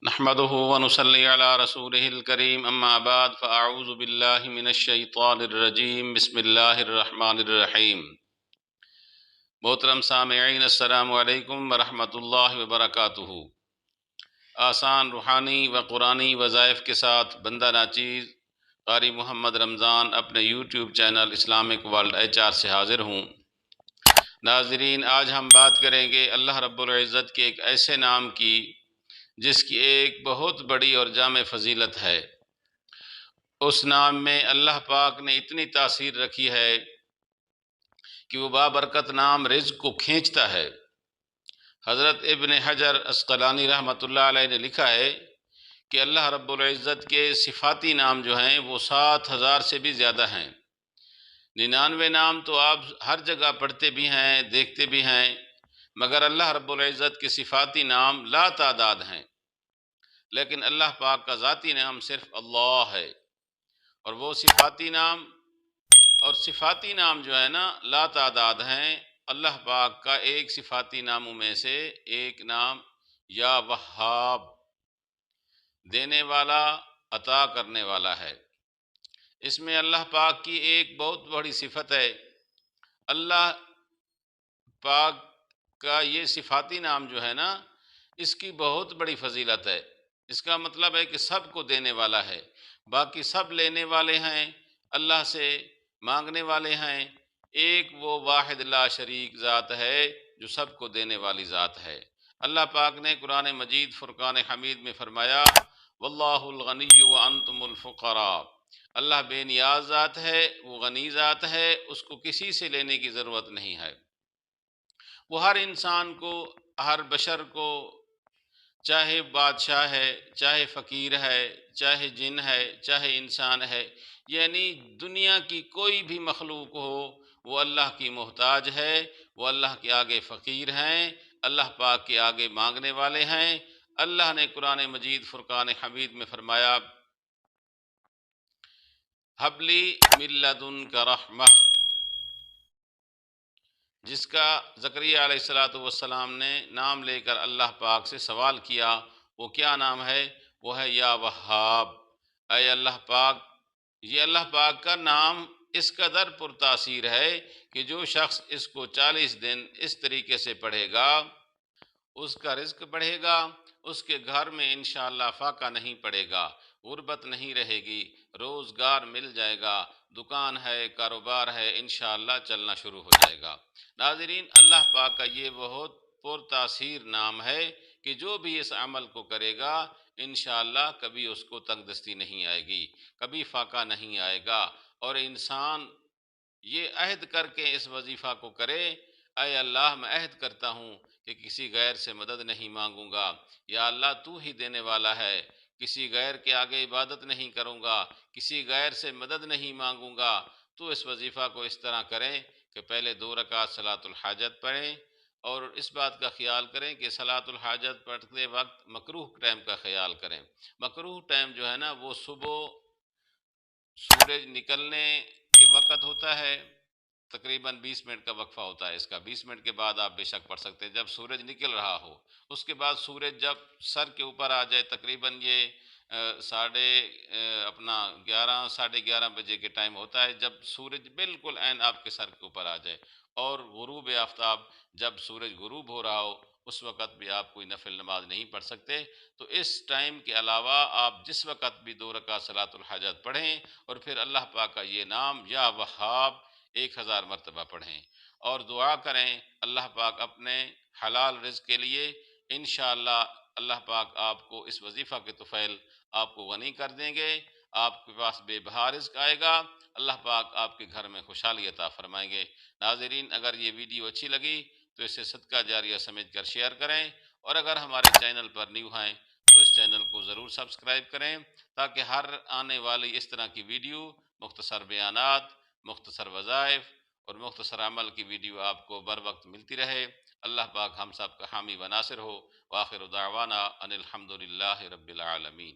نحمده ونصلي على رسوله الكريم اما بعد فاعوذ بالله من الشیطان الرجیم بسم اللہ الرحمن الرحیم۔ محترم سامعین، السلام علیکم ورحمۃ اللہ وبرکاتہ۔ آسان روحانی و قرآنی وظائف کے ساتھ بندہ ناچیز قاری محمد رمضان اپنے YouTube channel Islamic world HR سے حاضر ہوں۔ ناظرین، آج ہم بات کریں گے اللہ رب العزت کے ایک ایسے نام کی جس کی ایک بہت بڑی اور جامع فضیلت ہے۔ اس نام میں اللہ پاک نے اتنی تاثیر رکھی ہے کہ وہ بابرکت نام رزق کو کھینچتا ہے۔ حضرت ابن حجر عسقلانی رحمۃ اللہ علیہ نے لکھا ہے کہ اللہ رب العزت کے صفاتی نام جو ہیں وہ 7,000 سے بھی زیادہ ہیں۔ 99 نام تو آپ ہر جگہ پڑھتے بھی ہیں، دیکھتے بھی ہیں، مگر اللہ رب العزت کے صفاتی نام لا تعداد ہیں۔ لیکن اللہ پاک کا ذاتی نام صرف اللہ ہے، اور وہ صفاتی نام جو ہے نا لا تعداد ہیں۔ اللہ پاک کا ایک صفاتی ناموں میں سے ایک نام یا وہاب، دینے والا، عطا کرنے والا ہے۔ اس میں اللہ پاک کی ایک بہت بڑی صفت ہے۔ اللہ پاک کا یہ صفاتی نام جو ہے نا اس کی بہت بڑی فضیلت ہے۔ اس کا مطلب ہے کہ سب کو دینے والا ہے، باقی سب لینے والے ہیں، اللہ سے مانگنے والے ہیں۔ ایک وہ واحد لا شریک ذات ہے جو سب کو دینے والی ذات ہے۔ اللہ پاک نے قرآن مجید فرقان حمید میں فرمایا واللہ الغنی وانتم الفقراء۔ اللہ بے نیاز ذات ہے، وہ غنی ذات ہے، اس کو کسی سے لینے کی ضرورت نہیں ہے۔ وہ ہر انسان کو، ہر بشر کو، چاہے بادشاہ ہے، چاہے فقیر ہے، چاہے جن ہے، چاہے انسان ہے، یعنی دنیا کی کوئی بھی مخلوق ہو، وہ اللہ کی محتاج ہے، وہ اللہ کے آگے فقیر ہیں، اللہ پاک کے آگے مانگنے والے ہیں۔ اللہ نے قرآن مجید فرقان حمید میں فرمایا حبلی من لدنک رحمہ، جس کا زکریہ علیہ السلام نے نام لے کر اللہ پاک سے سوال کیا۔ وہ کیا نام ہے؟ وہ ہے یا وہاب، اے اللہ پاک۔ یہ اللہ پاک کا نام اس قدر پرتاثیر ہے کہ جو شخص اس کو 40 دن اس طریقے سے پڑھے گا، اس کا رزق بڑھے گا، اس کے گھر میں انشاءاللہ فاقہ نہیں پڑے گا، غربت نہیں رہے گی، روزگار مل جائے گا، دکان ہے، کاروبار ہے، انشاءاللہ چلنا شروع ہو جائے گا۔ ناظرین، اللہ پاک کا یہ بہت پرتاثیر نام ہے کہ جو بھی اس عمل کو کرے گا انشاءاللہ کبھی اس کو تنگ دستی نہیں آئے گی، کبھی فاقہ نہیں آئے گا۔ اور انسان یہ عہد کر کے اس وظیفہ کو کرے، اے اللہ میں عہد کرتا ہوں کہ کسی غیر سے مدد نہیں مانگوں گا، یا اللہ تو ہی دینے والا ہے، کسی غیر کے آگے عبادت نہیں کروں گا، کسی غیر سے مدد نہیں مانگوں گا۔ تو اس وظیفہ کو اس طرح کریں کہ پہلے 2 رکعت صلاۃ الحاجت پڑھیں، اور اس بات کا خیال کریں کہ صلاۃ الحاجت پڑھتے وقت مکروہ ٹائم کا خیال کریں۔ مکروہ ٹائم جو ہے نا وہ صبح سورج نکلنے کے وقت ہوتا ہے، تقریباً 20 منٹ کا وقفہ ہوتا ہے اس کا، 20 منٹ کے بعد آپ بے شک پڑھ سکتے ہیں جب سورج نکل رہا ہو۔ اس کے بعد سورج جب سر کے اوپر آ جائے، تقریباً یہ اپنا 11 بجے کے ٹائم ہوتا ہے، جب سورج بالکل عین آپ کے سر کے اوپر آ جائے، اور غروب آفتاب جب سورج غروب ہو رہا ہو، اس وقت بھی آپ کوئی نفل نماز نہیں پڑھ سکتے۔ تو اس ٹائم کے علاوہ آپ جس وقت بھی 2 رکعت صلاۃ الحاجت پڑھیں، اور پھر اللہ پاک کا یہ نام یا وہاب 1000 مرتبہ پڑھیں، اور دعا کریں اللہ پاک اپنے حلال رزق کے لیے۔ انشاءاللہ اللہ پاک آپ کو اس وظیفہ کے طفیل آپ کو غنی کر دیں گے، آپ کے پاس بے بہا رزق آئے گا، اللہ پاک آپ کے گھر میں خوشحالی عطا فرمائیں گے۔ ناظرین، اگر یہ ویڈیو اچھی لگی تو اسے صدقہ جاریہ سمجھ کر شیئر کریں، اور اگر ہمارے چینل پر نیو ہیں تو اس چینل کو ضرور سبسکرائب کریں، تاکہ ہر آنے والی اس طرح کی ویڈیو، مختصر بیانات، مختصر وظائف اور مختصر عمل کی ویڈیو آپ کو بر وقت ملتی رہے۔ اللہ پاک ہم سب کا حامی و ناصر ہو۔ وآخر دعوانا ان الحمد للہ رب العالمین۔